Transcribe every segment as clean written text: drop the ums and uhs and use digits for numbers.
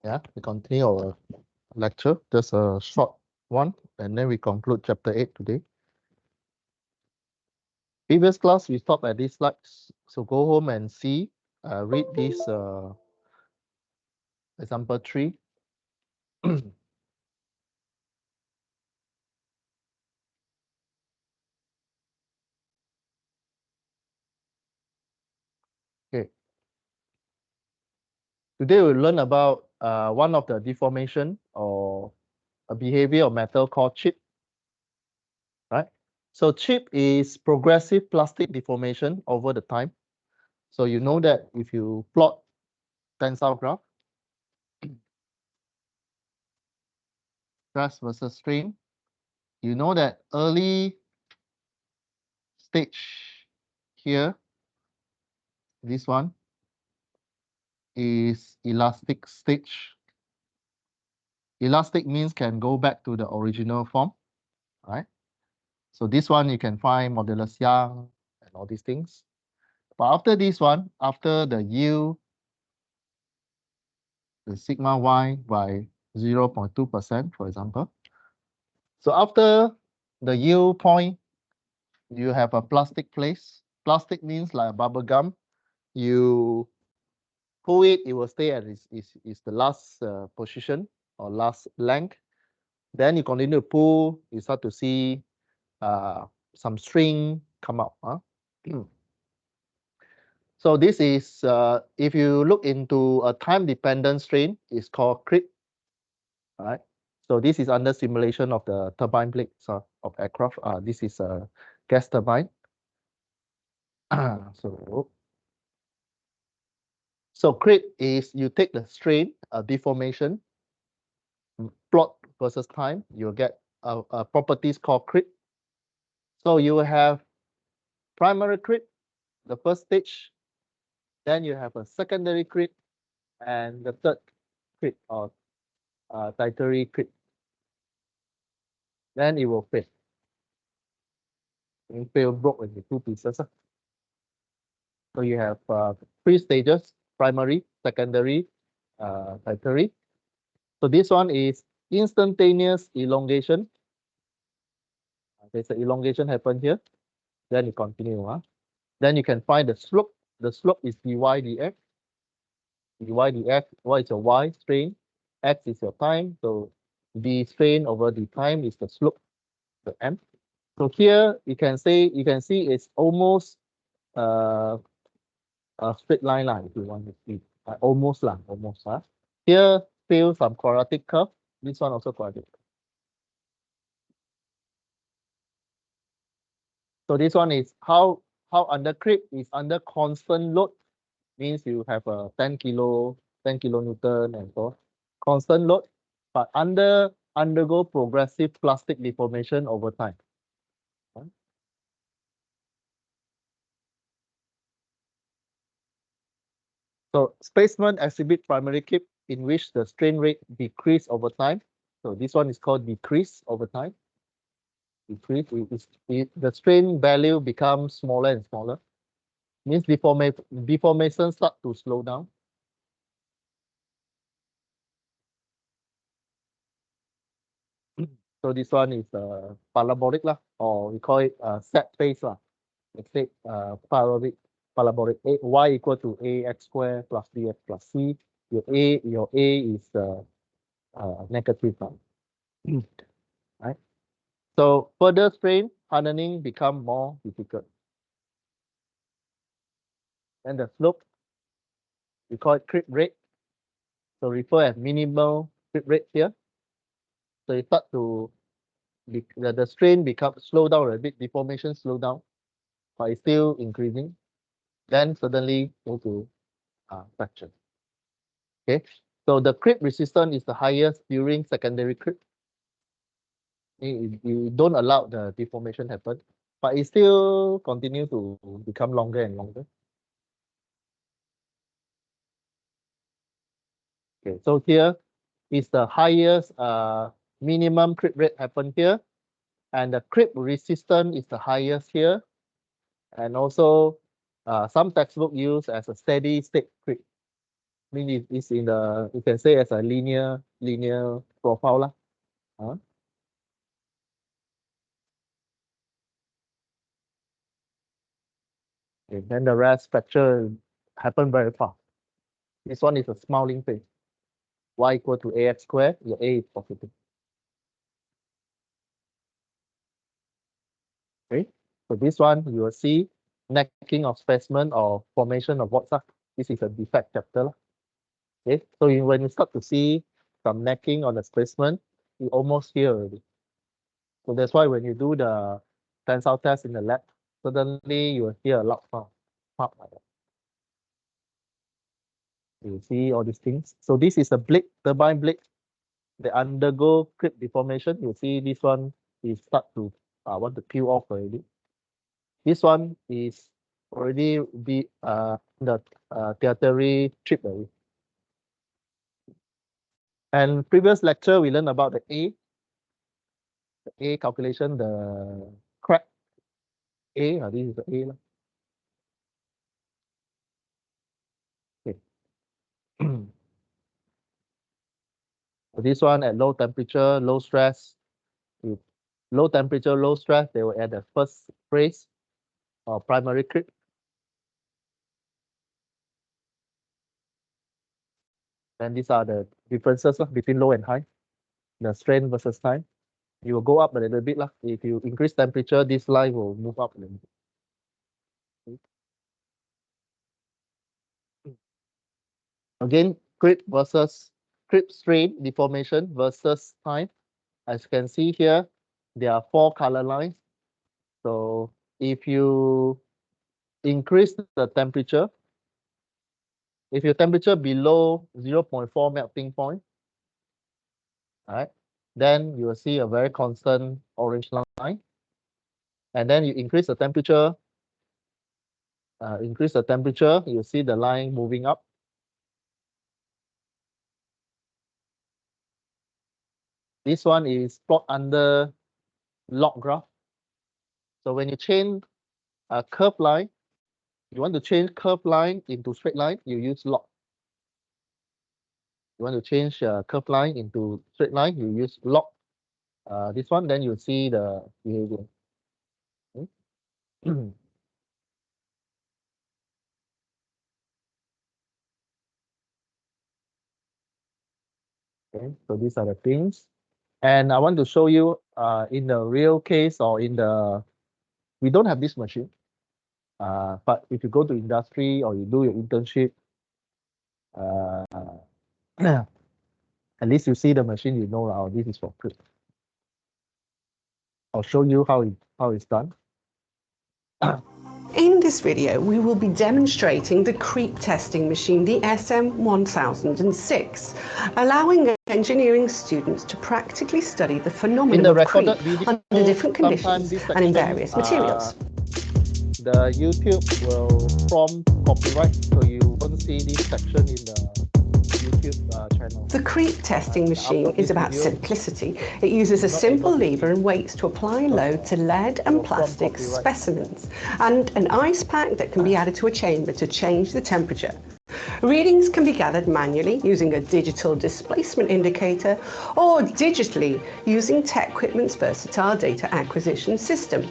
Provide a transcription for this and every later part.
Yeah, we continue our lecture. Just a short one, and then we conclude chapter 8 today. Previous class, we stopped at these slides. So go home and see, read this example 3. Okay. Today we'll learn about one of the deformation or a behavior of metal called chip, right? So chip is progressive plastic deformation over the time. So you know that if you plot tensile graph, stress versus strain, you know that early stage here, this one is elastic stage. Elastic means can go back to the original form, right? So this one you can find modulus Young and all these things. But after this one, after the yield, the sigma y by 0.2%, for example. So after the yield point, you have a plastic place. Plastic means like a bubble gum. You pull it, it will stay at is the last position or last length. Then you continue to pull, you start to see some string come out. So this is, if you look into a time-dependent strain, it's called creep, right? So this is under simulation of the turbine blades of aircraft. This is a gas turbine. so, so creep is you take the strain, deformation, plot versus time, you'll get a properties called creep. So you will have primary creep, the first stage, then you have a secondary creep, and the third creep or tertiary creep. Then it will fail. It will broke into two pieces. So you have three stages: primary, secondary, tertiary. So this one is instantaneous elongation. There's an elongation happen here. Then you continue. Then you can find the slope. The slope is dy dx. Dy dx. What is your y strain? X is your time. So d strain over d time is the slope, the m. So here you can see it's almost uh, a straight line lah, if you want to see. Almost lah, almost. Here still some quadratic curve. This one also quadratic. So this one is how under creep is under constant load, means you have a 10 kilonewton and so on. Constant load, but undergo progressive plastic deformation over time. So spacemen exhibit primary creep in which the strain rate decrease over time. So this one is called decrease over time. Decrease, the strain value becomes smaller and smaller. Means deformation start to slow down. So this one is parabolic lah, or we call it set phase lah. Let's say parabolic y equal to ax square plus bx plus c. Your a is negative one. Right? So further strain hardening become more difficult. And the slope, we call it creep rate. So refer as minimal creep rate here. So it start to the strain becomes slow down a bit, deformation slow down, but it's still increasing. Then suddenly go to fracture. Okay, so the creep resistance is the highest during secondary creep. You don't allow the deformation happen, but it still continue to become longer and longer. Okay, so here is the highest minimum creep rate happen here, and the creep resistance is the highest here, and also some textbook use as a steady state creep. mean it's in the, you can say as a linear profile lah. Okay, then the rest fracture happen very fast. This one is a smiling face. Y equal to ax squared, your A is positive. Okay, so this one you will see necking of specimen or formation of voids. This is a defect chapter. Okay, so when you start to see some necking on the specimen, you almost hear already. So that's why when you do the tensile test in the lab, suddenly you will hear a loud sound. Pop like that. You see all these things. So this is a blade, turbine blade. They undergo creep deformation. You see this one is start to want to peel off already. This one is already be the tertiary trip already. And previous lecture we learned about the A calculation, the crack A. This is the A lah. Okay. So this one at low temperature, low stress. With low temperature, low stress, they will add the first phase or primary creep. And these are the differences between low and high, the strain versus time. You will go up a little bit lah. If you increase temperature, this line will move up a little bit. Again, creep strain deformation versus time. As you can see here, there are 4 color lines. So if you increase the temperature, if your temperature below 0.4 melting point, all right, then you will see a very constant orange line. And then you increase the temperature, you see the line moving up. This one is plot under log graph. So when you change a curved line, you want to change curved line into straight line, you use log. You want to change a curved line into straight line, you use log. This one, then you see the behavior. Okay. Okay, so these are the things. And I want to show you in the real case or in the, we don't have this machine. But if you go to industry or you do your internship, at least you see the machine, you know, oh, this is for creep. I'll show you how it's done. In this video, we will be demonstrating the creep testing machine, the SM1006, allowing engineering students to practically study the phenomenon of creep under different conditions and in various materials. The YouTube will prompt copyright, so you won't see this section in the YouTube channel. The creep testing machine is about simplicity. It uses a simple lever and weights to apply load to lead and plastic specimens, and an ice pack that can be added to a chamber to change the temperature. Readings can be gathered manually using a digital displacement indicator or digitally using TechQuipment's versatile data acquisition system.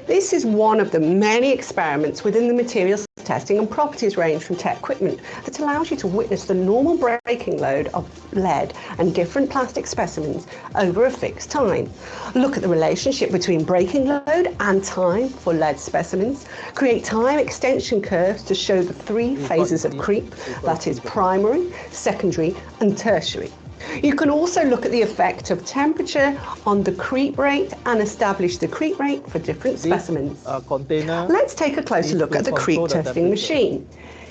This is one of the many experiments within the materials testing and properties range from TechQuipment that allows you to witness the normal breaking load of lead and different plastic specimens over a fixed time. Look at the relationship between breaking load and time for lead specimens. Create time extension curves to show the 3 phases of creep, that is primary, secondary and tertiary. You can also look at the effect of temperature on the creep rate and establish the creep rate for different specimens. Let's take a closer look at the creep testing machine.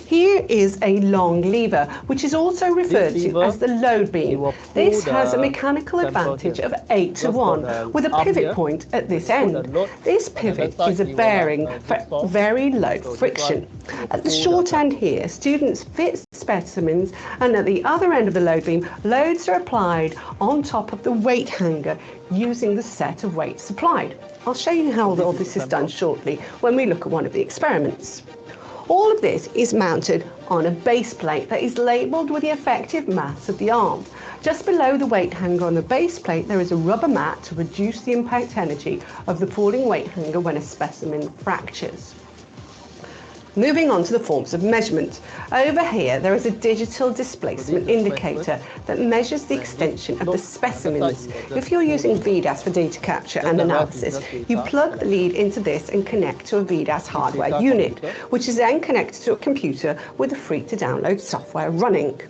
Here is a long lever, which is also referred to as the load beam. This has a mechanical advantage of 8:1 with a pivot point at this end. This pivot is a bearing for very low friction. At the short end here, students fit specimens, and at the other end of the load beam, loads are applied on top of the weight hanger using the set of weights supplied. I'll show you how all this is done shortly when we look at one of the experiments. All of this is mounted on a base plate that is labelled with the effective mass of the arm. Just below the weight hanger on the base plate, there is a rubber mat to reduce the impact energy of the falling weight hanger when a specimen fractures. Moving on to the forms of measurement. Over here, there is a digital displacement indicator that measures the extension of the specimens. If you're using VDAS for data capture and analysis, you plug the lead into this and connect to a VDAS hardware unit, which is then connected to a computer with the free-to-download software running.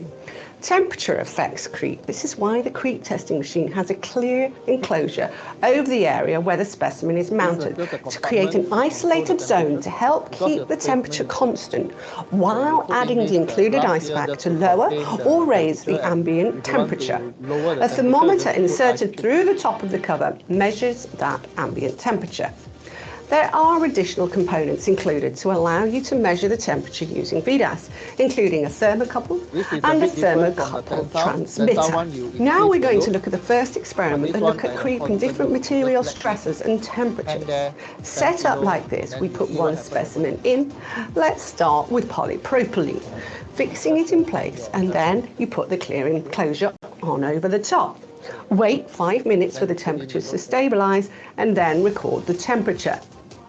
Temperature affects creep. This is why the creep testing machine has a clear enclosure over the area where the specimen is mounted to create an isolated zone to help keep the temperature constant while adding the included ice pack to lower or raise the ambient temperature. A thermometer inserted through the top of the cover measures that ambient temperature. There are additional components included to allow you to measure the temperature using VDAS, including a thermocouple and a thermocouple transmitter. Now we're going to look at the first experiment and look at creep in different material stresses and temperatures. Set up like this, we put one specimen in. Let's start with polypropylene, fixing it in place, and then you put the clear enclosure on over the top. Wait 5 minutes for the temperatures to stabilise and then record the temperature.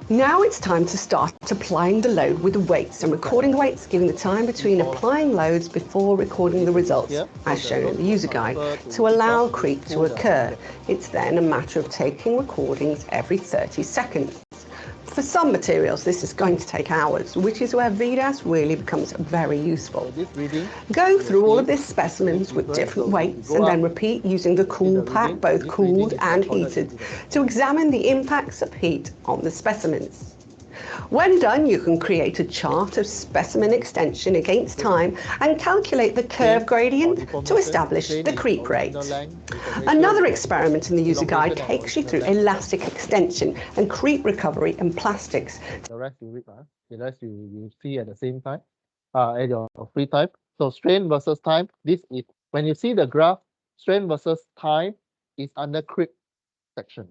Now it's time to start applying the load with the weights and recording the weights, giving the time between applying loads before recording the results, as shown in the user guide, to allow creep to occur. It's then a matter of taking recordings every 30 seconds. For some materials, this is going to take hours, which is where VDAS really becomes very useful. Go through all of these specimens with different weights and then repeat using the cool pack, both cooled and heated, to examine the impacts of heat on the specimens. When done, you can create a chart of specimen extension against time and calculate the curve gradient to establish the creep rate. Another experiment in the user guide takes you through elastic extension and creep recovery in plastics. The rest you read, the rest you see at the same time, at your free time. So strain versus time. This is when you see the graph, strain versus time is under creep section.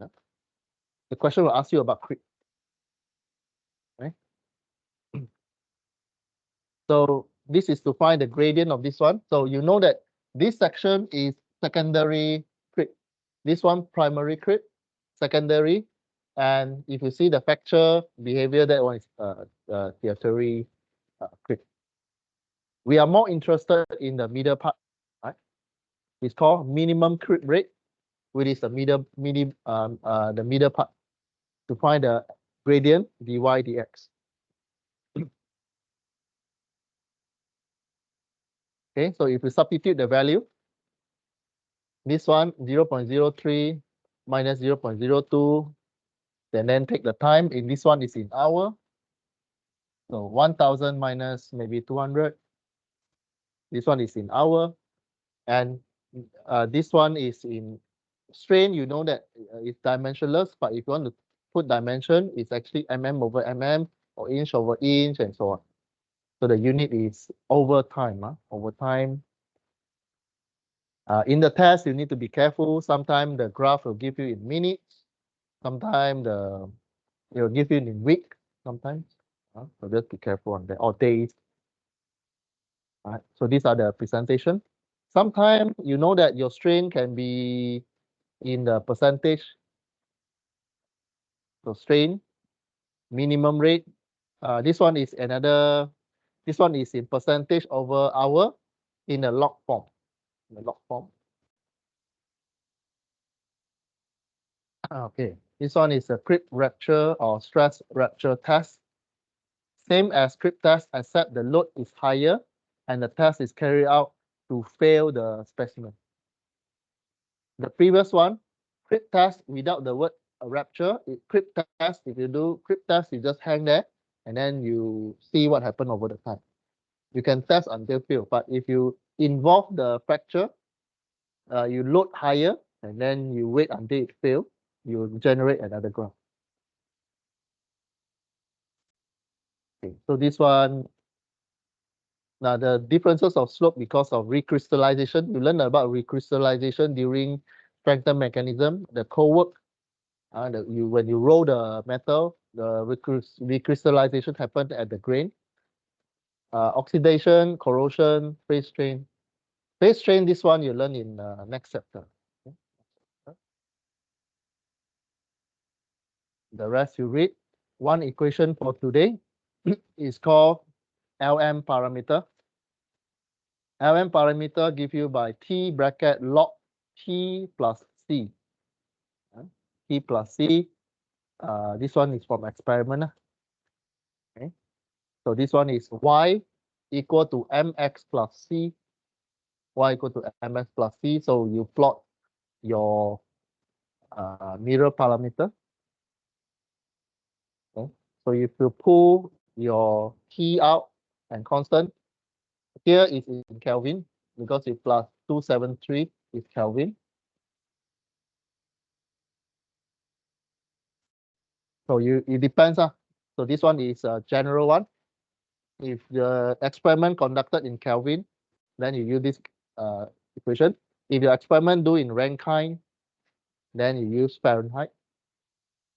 The question will ask you about creep. Right? So this is to find the gradient of this one. So you know that this section is secondary creep. This one primary creep, secondary. And if you see the fracture behavior, that one is tertiary creep. We are more interested in the middle part. Right? It's called minimum creep rate, which is the middle part, to find the gradient dy dx. Okay, so if you substitute the value, this one 0.03 minus 0.02, then take the time. In this one is in hour. So 1000 minus maybe 200. This one is in hour. And this one is in strain. You know that it's dimensionless, but if you want to put dimension, it's actually mm over mm or inch over inch and so on. So the unit is over time. Over time. In the test, you need to be careful. Sometimes the graph will give you in minutes. Sometimes it will give you in week. Sometimes. So just be careful on that. Or days. Right. So these are the presentation. Sometimes you know that your strain can be in the percentage. So strain, minimum rate. This one is another. This one is in percentage over hour in a log form. The log form. Okay, this one is a creep rupture or stress rupture test. Same as creep test, except the load is higher and the test is carried out to fail the specimen. The previous one, creep test without the word rupture. Creep test, if you do creep test, you just hang there and then you see what happened over the time. You can test until fail, but if you involve the fracture, you load higher and then you wait until it fails, you generate another graph. Okay, so this one, now the differences of slope because of recrystallization. You learn about recrystallization during strengthen mechanism. The co-work, when you roll the metal, the recrystallization happens at the grain. oxidation, corrosion, phase strain. Phase strain, this one you learn in next chapter. Okay. The rest you read. One equation for today is called LM parameter. LM parameter give you by T bracket log T plus C. T plus C. This one is from experiment. Okay. So this one is Y equal to MX plus C. Y equal to MX plus C. So you plot your mirror parameter. Okay. So if you pull your T out and constant, here is in Kelvin because it plus 273 is Kelvin. So it depends. So this one is a general one. If the experiment conducted in Kelvin, then you use this equation. If your experiment do in Rankine, then you use Fahrenheit.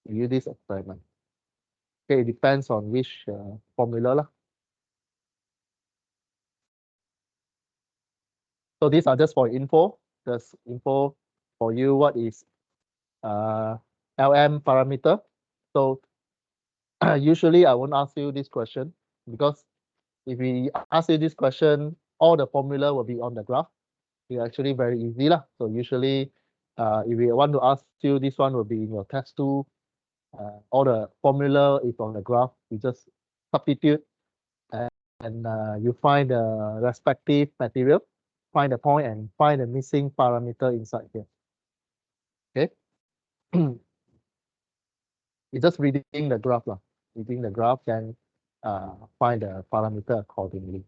You use this experiment. Okay, it depends on which formula lah. So these are just for info. Just info for you what is LM parameter. So usually I won't ask you this question because if we ask you this question, all the formula will be on the graph. It's actually very easy lah. So usually if we want to ask you, this one will be in your test 2. All the formula is on the graph. You just substitute and you find the respective material, find the point and find the missing parameter inside here. Okay. It's just reading the graph lah. Reading the graph, then find the parameter accordingly.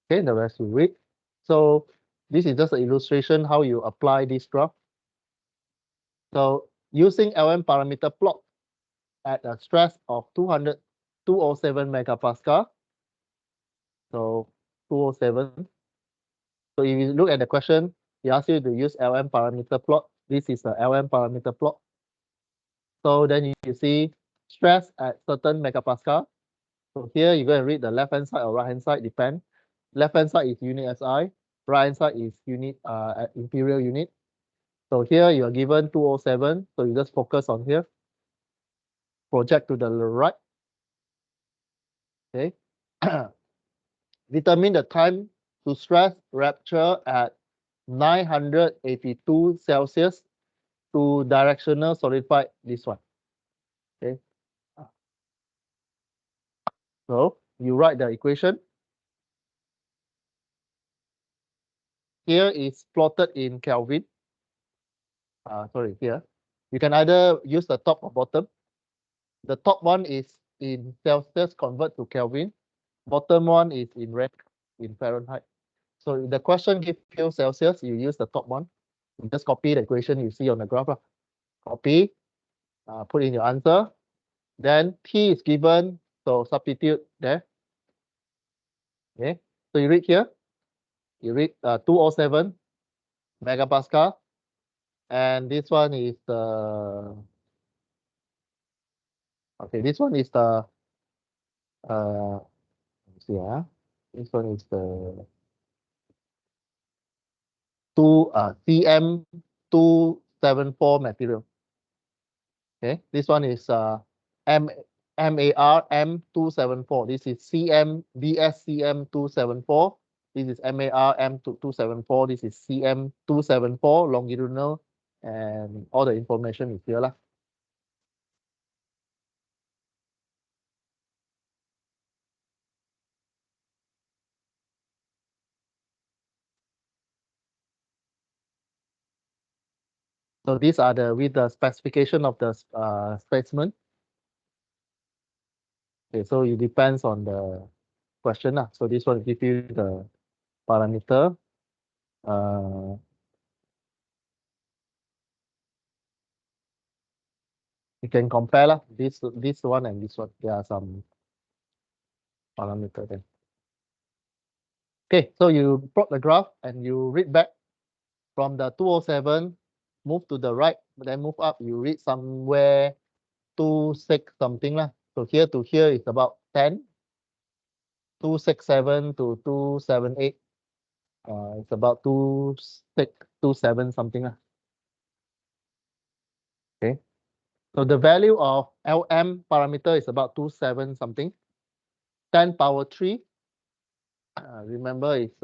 Okay, the rest you read. So this is just an illustration how you apply this graph. So using LM parameter plot at a stress of 207 megapascal. So 207. So if you look at the question, he asks you to use LM parameter plot. This is the LM parameter plot. So then you see stress at certain megapascal. So here you're going to read the left hand side or right hand side, depend. Left hand side is unit SI, right hand side is unit imperial unit. So here you are given 207. So you just focus on here. Project to the right. Okay. Determine the time to stress rupture at 982 Celsius to directional solidified this one. Okay. So you write the equation. Here is plotted in Kelvin. Sorry, here. You can either use the top or bottom. The top one is in Celsius, convert to Kelvin. Bottom one is in Fahrenheit. So the question gives you Celsius, you use the top one. You just copy the equation you see on the graph. Copy, put in your answer. Then T is given, so substitute there. Okay, so you read here. You read 207 megapascal. And this one is the, okay, this one is the, let's see, this one is the CM 274 material. Okay, this one is MAR M274. This is CM BSCM 274. This is MAR M274. This is CM 274 longitudinal, and all the information is here lah. So these are the with the specification of the specimen. Okay, so it depends on the question lah. So this one give you the parameter. You can compare lah, this one and this one. There are some parameter there. Okay, so you plot the graph and you read back from the 207, move to the right, then move up, you read somewhere 26 something lah. So here to here is about 10. 267 to 278. It's about 2627 something. Okay. So the value of Lm parameter is about 27 something. 10 power 3. Remember it's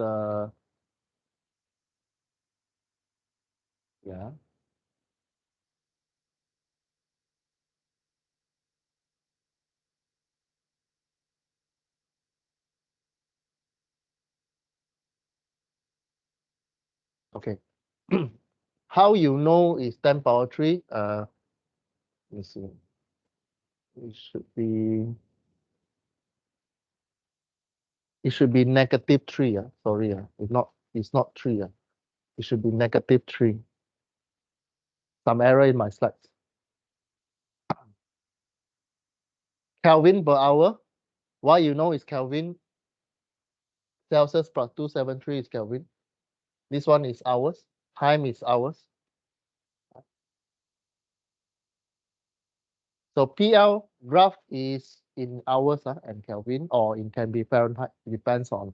yeah. Okay. How you know is 10 power 3? Let me see. It should be negative 3. Sorry. It's not 3. It should be negative 3. Some error in my slides. Kelvin per hour. Why you know is Kelvin? Celsius plus 273 is Kelvin. This one is hours. Time is hours. So PL graph is in hours and Kelvin, or it can be Fahrenheit. It depends on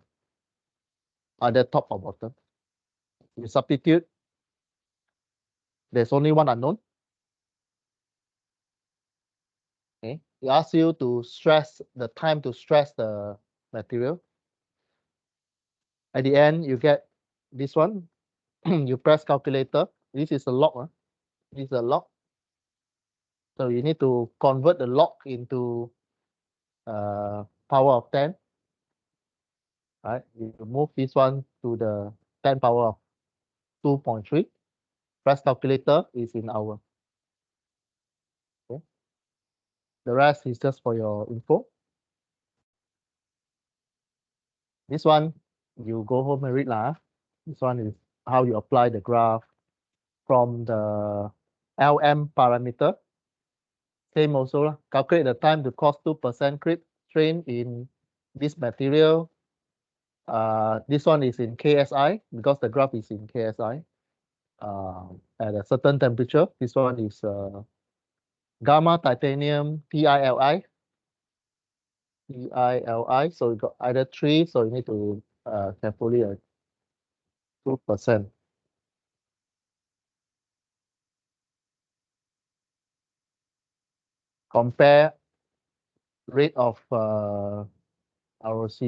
either top or bottom. You substitute. There's only one unknown. Okay. It asks you to stress the time to stress the material. At the end, you get this one. You press calculator. This is a log. This is a log. So you need to convert the log into power of 10. Right? You move this one to the 10 power of 2.3. Press calculator is in hour. Okay. The rest is just for your info. This one, you go home and read lah. This one is how you apply the graph from the Lm parameter. Same also lah. Calculate the time to cause 2% creep strain in this material. This one is in KSI because the graph is in KSI. At a certain temperature, this one is gamma titanium TILI. TILI. So you got either 3, so you need to carefully 2%. Compare rate of ROC.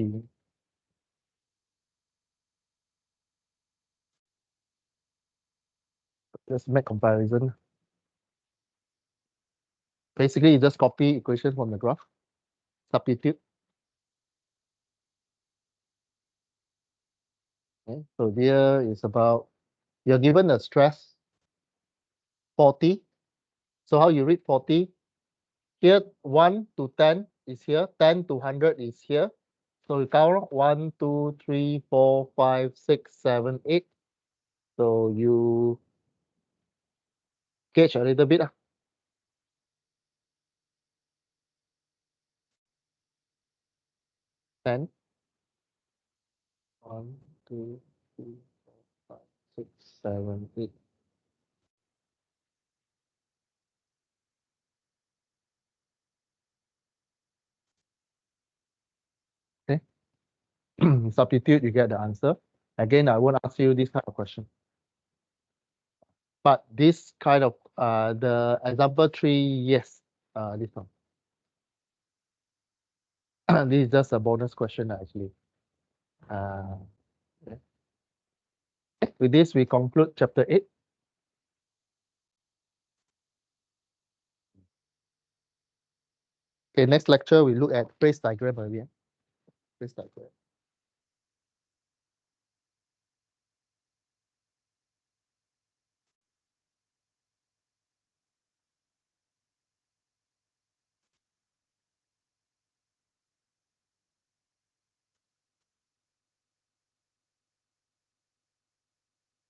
Just make comparison. Basically, you just copy equation from the graph, substitute. Okay. So here is about, you're given a stress 40. So how you read 40? Here 1 to 10 is here, 10 to 100 is here. So you count 1, 2, 3, 4, 5, 6, 7, 8. So you gauge a little bit. 10. 1, 2, 3, 4, 5, 6, 7, 8. Okay. Substitute, you get the answer. Again, I won't ask you this kind of question. But this kind of, the example 3, yes, this one. This is just a bonus question actually. Okay. With this, we conclude chapter 8. Okay, next lecture, we look at phase diagram again. Phase diagram.